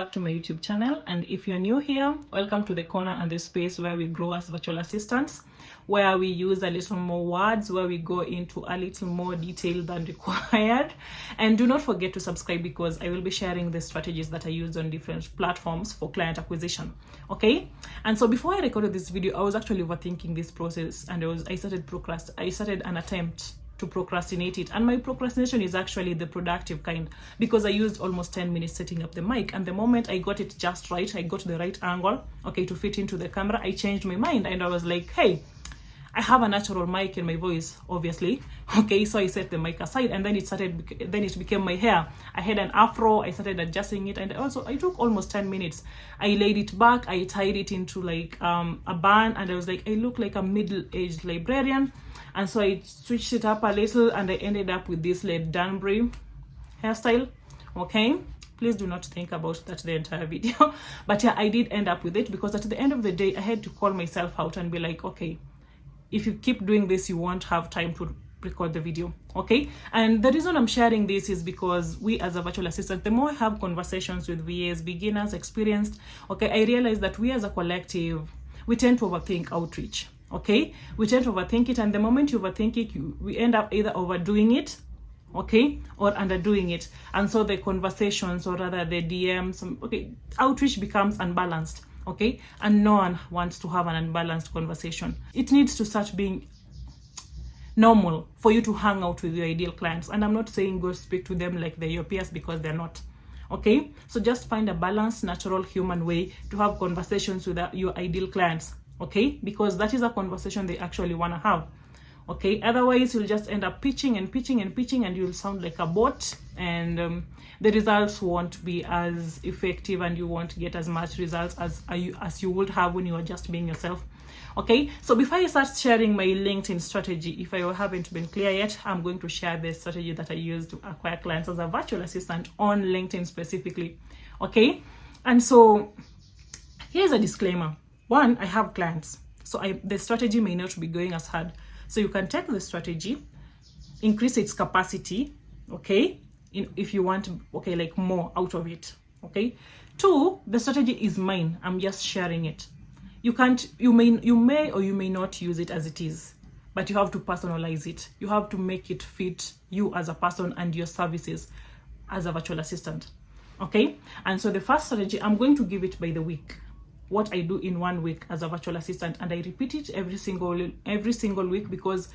back to my YouTube channel, and if you're new here, welcome to the corner and the space where we grow as virtual assistants, where we use a little more words, where we go into a little more detail than required. And do not forget to subscribe, because I will be sharing the strategies that I use on different platforms for client acquisition. Okay, and so before I recorded this video, I was actually overthinking this process, and I started an attempt to procrastinate it, and my procrastination is actually the productive kind, because I used almost 10 minutes setting up the mic, and the moment I got it just right, I got the right angle, okay, to fit into the camera, I changed my mind, and I was like, hey, I have a natural mic in my voice, obviously. Okay, so I set the mic aside, and then it became my hair. I had an afro, I started adjusting it, and I took almost 10 minutes. I laid it back, I tied it into like a bun, and I was like, I look like a middle-aged librarian. And so I switched it up a little, and I ended up with this Led Danbury hairstyle. Okay, please do not think about that the entire video. But yeah, I did end up with it, because at the end of the day, I had to call myself out and be like, okay, if you keep doing this, you won't have time to record the video. Okay, and the reason I'm sharing this is because we as a virtual assistant, the more I have conversations with VAs, beginners, experienced, okay, I realize that we as a collective, we tend to overthink outreach. Okay, we tend to overthink it, and the moment you overthink it, we end up either overdoing it, okay, or underdoing it. And so the conversations, or rather the DMs, okay, outreach becomes unbalanced. Okay, and no one wants to have an unbalanced conversation. It needs to start being normal for you to hang out with your ideal clients. And I'm not saying go speak to them like they're your peers, because they're not. Okay, so just find a balanced, natural, human way to have conversations with your ideal clients. Okay, because that is a conversation they actually want to have. Okay, otherwise you'll just end up pitching and pitching and pitching, and you'll sound like a bot, and the results won't be as effective, and you won't get as much results as you would have when you are just being yourself. Okay, so before I start sharing my LinkedIn strategy, if I haven't been clear yet, I'm going to share the strategy that I use to acquire clients as a virtual assistant on LinkedIn specifically. Okay, and so here's a disclaimer. One, I have clients, so the strategy may not be going as hard. So you can take the strategy, increase its capacity, okay, if you want, okay, like more out of it, okay. Two, the strategy is mine. I'm just sharing it. You may or you may not use it as it is, but you have to personalize it. You have to make it fit you as a person and your services as a virtual assistant, okay. And so the first strategy, I'm going to give it by the week, what I do in 1 week as a virtual assistant, and I repeat it every single week, because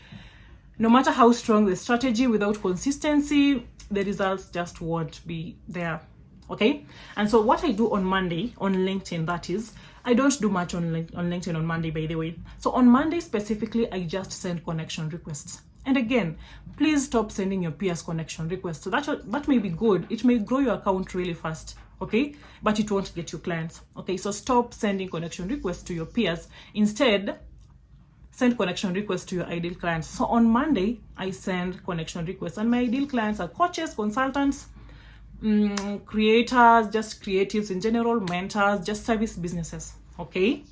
no matter how strong the strategy, without consistency, the results just won't be there. Okay, and so what I do on Monday on LinkedIn, that is, I don't do much on LinkedIn on Monday, by the way. So on Monday specifically, I just send connection requests. And again, please stop sending your peers connection requests. So that may be good. It may grow your account really fast, okay, but it won't get you clients. Okay, so stop sending connection requests to your peers. Instead, send connection requests to your ideal clients. So on Monday, I send connection requests, and my ideal clients are coaches, consultants, creators, just creatives in general, mentors, just service businesses. Okay,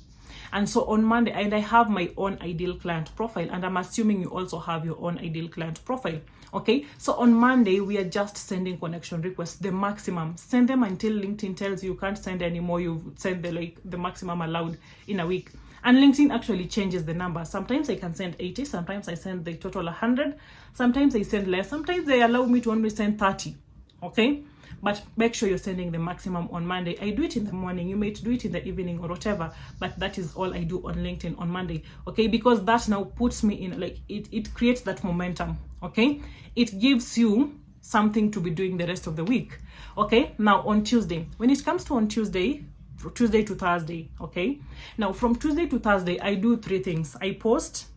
and so on Monday, and I have my own ideal client profile, and I'm assuming you also have your own ideal client profile. Okay, so on Monday, we are just sending connection requests, the maximum. Send them until LinkedIn tells you can't send anymore. You send the maximum allowed in a week. And LinkedIn actually changes the number. Sometimes I can send 80, sometimes I send the total 100, sometimes I send less, sometimes they allow me to only send 30. Okay, but make sure you're sending the maximum on Monday. I do it in the morning, you may do it in the evening or whatever, but that is all I do on LinkedIn on Monday. Okay, because that now puts me in, like, it creates that momentum. Okay, it gives you something to be doing the rest of the week. Okay, now on Tuesday, when it comes to on Tuesday to Thursday, okay, now from Tuesday to Thursday, I do 3 things. I post,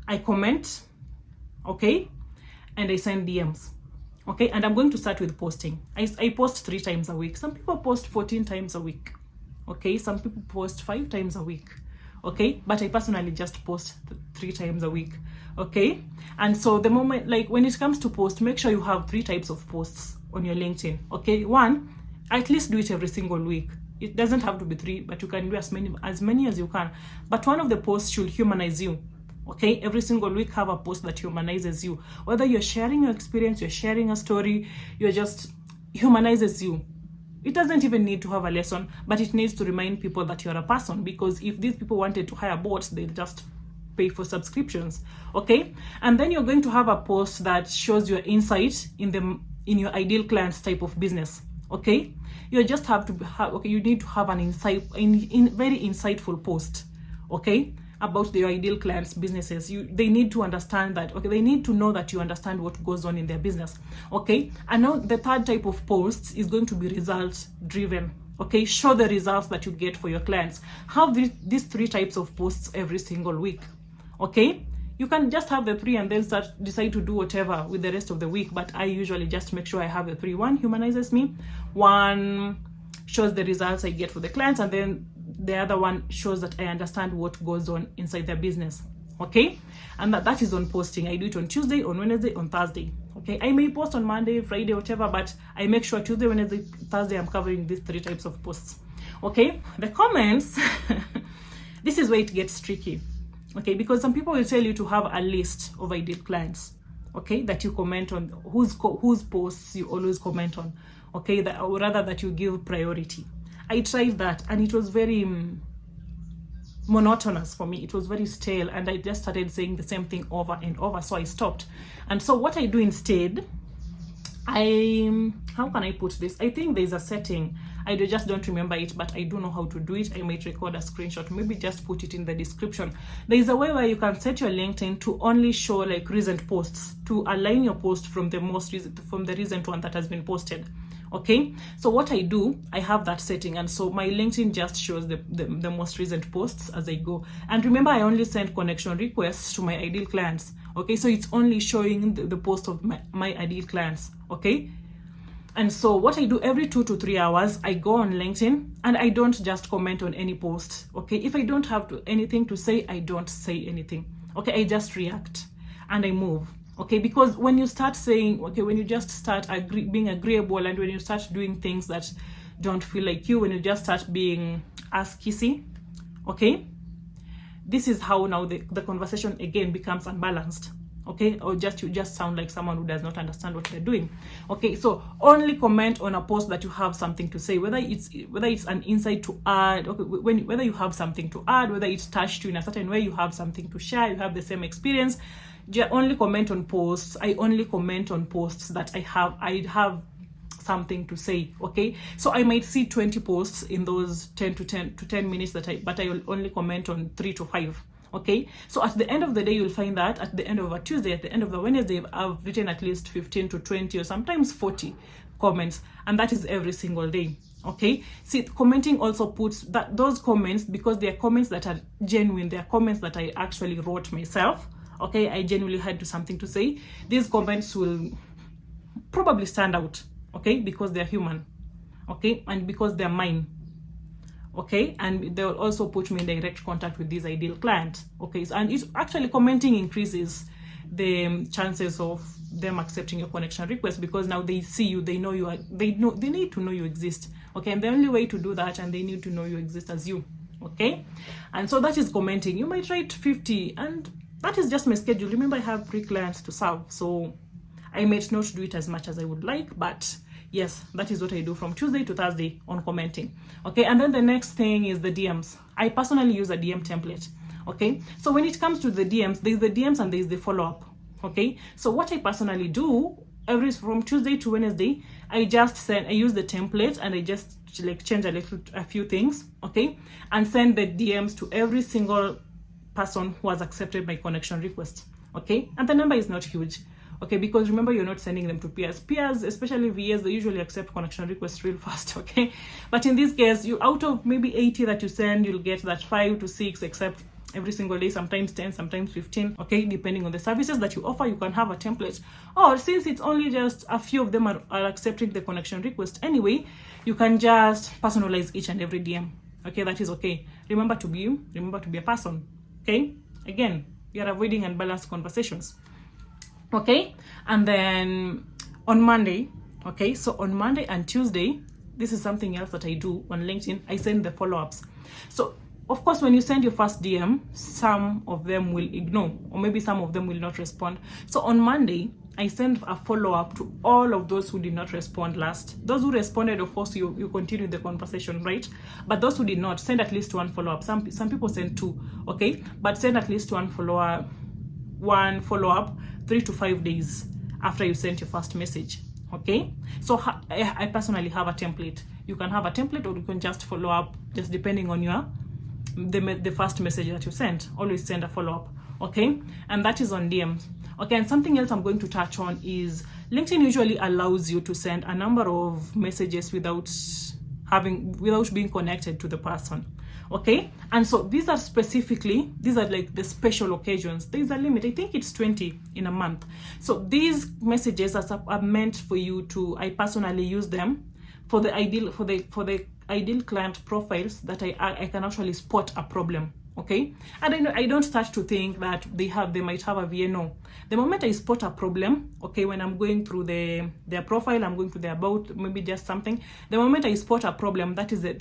I comment, okay, and I send DMs. Okay, and I'm going to start with posting. I post 3 times a week. Some people post 14 times a week. Okay, some people post 5 times a week. Okay, but I personally just post 3 times a week. Okay, and so the moment, like when it comes to post, make sure you have 3 types of posts on your LinkedIn. Okay, one, at least do it every single week. It doesn't have to be 3, but you can do as many as you can. But one of the posts should humanize you. Okay, every single week have a post that humanizes you. Whether you're sharing your experience, you're sharing a story, you're just humanizes you. It doesn't even need to have a lesson, but it needs to remind people that you're a person, because if these people wanted to hire bots, they'll just pay for subscriptions. Okay, and then you're going to have a post that shows your insight in your ideal clients type of business. Okay, you just have to have, okay, you need to have an very insightful post, okay, about your ideal clients' businesses. They need to understand that, okay, they need to know that you understand what goes on in their business. Okay, and now the third type of posts is going to be results driven. Okay, show the results that you get for your clients. Have these 3 types of posts every single week. Okay, you can just have the 3 and then decide to do whatever with the rest of the week, but I usually just make sure I have the 3. 1 humanizes me, 1 shows the results I get for the clients, and then the other one shows that I understand what goes on inside their business. Okay, and that is on posting. I do it on Tuesday, on Wednesday, on Thursday. Okay, I may post on Monday, Friday, whatever, but I make sure Tuesday, Wednesday, Thursday I'm covering these 3 types of posts. Okay, the comments this is where it gets tricky. Okay, because some people will tell you to have a list of ideal clients, okay, that you comment on, whose posts you always comment on, okay, or rather that you give priority. I tried that and it was very monotonous for me. It was very stale, and I just started saying the same thing over and over, so I stopped. And so what I do instead, how can I put this? I think there's a setting, I just don't remember it, but I do know how to do it. I might record a screenshot, maybe just put it in the description. There's a way where you can set your LinkedIn to only show like recent posts, to align your post from the recent one that has been posted. Okay, so what I do, I have that setting, and so my LinkedIn just shows the most recent posts as I go. And remember, I only send connection requests to my ideal clients. Okay, so it's only showing the post of my ideal clients. Okay, and so what I do, every 2 to 3 hours, I go on LinkedIn and I don't just comment on any post. Okay, if I don't have anything to say, I don't say anything. Okay, I just react and I move. Okay, because when you start saying, okay, when you just start being agreeable, and when you start doing things that don't feel like you, when you just start being ass kissy, okay, this is how now the conversation again becomes unbalanced. Okay, or you just sound like someone who does not understand what they're doing. Okay, so only comment on a post that you have something to say, whether it's an insight to add, okay, whether you have something to add, whether it's touched you in a certain way, you have something to share, you have the same experience. Only comment on posts. I only comment on posts that I have something to say. Okay, so I might see 20 posts in those 10 minutes but I will only comment on 3 to 5. Okay, so at the end of the day, you'll find that at the end of a Tuesday, at the end of the Wednesday, I've written at least 15 to 20 or sometimes 40 comments, and that is every single day. Okay, see, commenting also puts those comments, because they are comments that are genuine, they are comments that I actually wrote myself. Okay, I genuinely had something to say. These comments will probably stand out, okay, because they're human, okay, and because they're mine. Okay, and they will also put me in direct contact with this ideal client. Okay, and it's actually, commenting increases the chances of them accepting your connection request, because now they see you, they know you are, they need to know you exist. Okay, and the only way to do that, and they need to know you exist as you. Okay, and so that is commenting. You might write 50, and that is just my schedule. Remember, I have 3 clients to serve, so I might not do it as much as I would like, but yes, that is what I do from Tuesday to Thursday on commenting. Okay, and then the next thing is the DMs. I personally use a DM template. Okay, so when it comes to the DMs, there's the DMs and there's the follow-up. Okay, so what I personally do from Tuesday to Wednesday, I use the template and I just like change a few things, okay, and send the DMs to every single person who has accepted my connection request. Okay, and the number is not huge. Okay, because remember, you're not sending them to peers. Peers, especially VAs, they usually accept connection requests real fast. Okay, but in this case, you, out of maybe 80 that you send, you'll get that 5 to 6 accept every single day, sometimes 10, sometimes 15. Okay, depending on the services that you offer, you can have a template. Or since it's only just a few of them are accepting the connection request anyway, you can just personalize each and every DM. Okay, that is okay. Remember to be you. Remember to be a person. Okay, again, you're avoiding unbalanced conversations. Okay, and then on Monday, okay, so on Monday and Tuesday, this is something else that I do on LinkedIn. I send the follow-ups. So of course, when you send your first DM, some of them will ignore, or maybe some of them will not respond. So on Monday, I send a follow-up to all of those who did not respond last. Those who responded, of course, you continue the conversation, right? But those who did not, send at least one follow-up. Some people send 2, okay? But send at least one follow-up 3 to 5 days after you sent your first message, okay? So I personally have a template. You can have a template, or you can just follow up, just depending on the first message that you sent. Always send a follow-up, okay? And that is on DMs. Okay, and something else I'm going to touch on is LinkedIn usually allows you to send a number of messages without being connected to the person. Okay, and so these are like the special occasions. There's a limit. I think it's 20 in a month. So these messages are meant for you to, I personally use them for the ideal client profiles that I can actually spot a problem. Okay, and I don't start to think that they might have a VNO. The moment I spot a problem, okay, when I'm going through their profile, I'm going to their about, maybe just something. The moment I spot a problem, that is a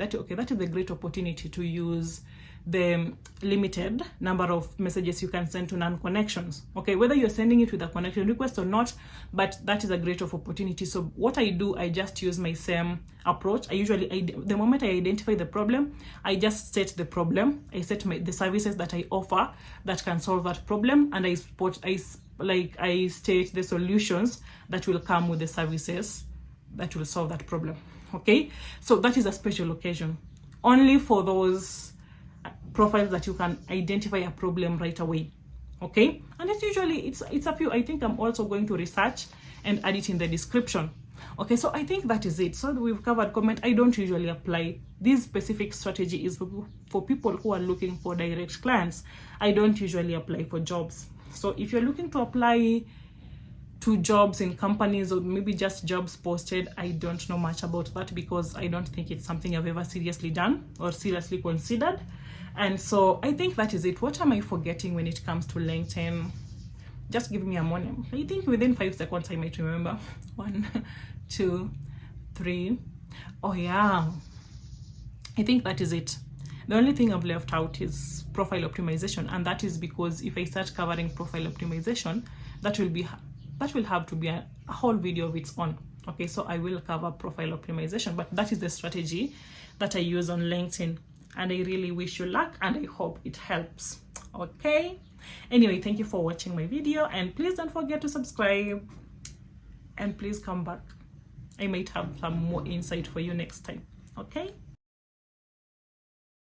great opportunity to use the limited number of messages you can send to non-connections. Okay, whether you're sending it with a connection request or not, but that is a great opportunity. So what I do, I just use my same approach. The moment I identify the problem, I just set the problem. I set the services that I offer that can solve that problem, and I state the solutions that will come with the services that will solve that problem. Okay, so that is a special occasion only for those profiles that you can identify a problem right away. Okay, and it's a few. I think I'm also going to research and add it in the description. Okay, so I think that is it. So we've covered comment. I don't usually apply this specific strategy. Is for people who are looking for direct clients. I don't usually apply for jobs. So if you're looking to apply to jobs in companies, or maybe just jobs posted, I don't know much about that, because I don't think it's something I've ever seriously done or seriously considered. And so I think that is it. What am I forgetting when it comes to LinkedIn? Just give me a moment. I think within 5 seconds I might remember. 1, 2, 3. Oh yeah, I think that is it. The only thing I've left out is profile optimization, and that is because if I start covering profile optimization, that will have to be a whole video of its own. Okay, so I will cover profile optimization, but that is the strategy that I use on LinkedIn, and I really wish you luck, and I hope it helps. Okay, anyway, thank you for watching my video, and please don't forget to subscribe, and please come back. I might have some more insight for you next time. Okay.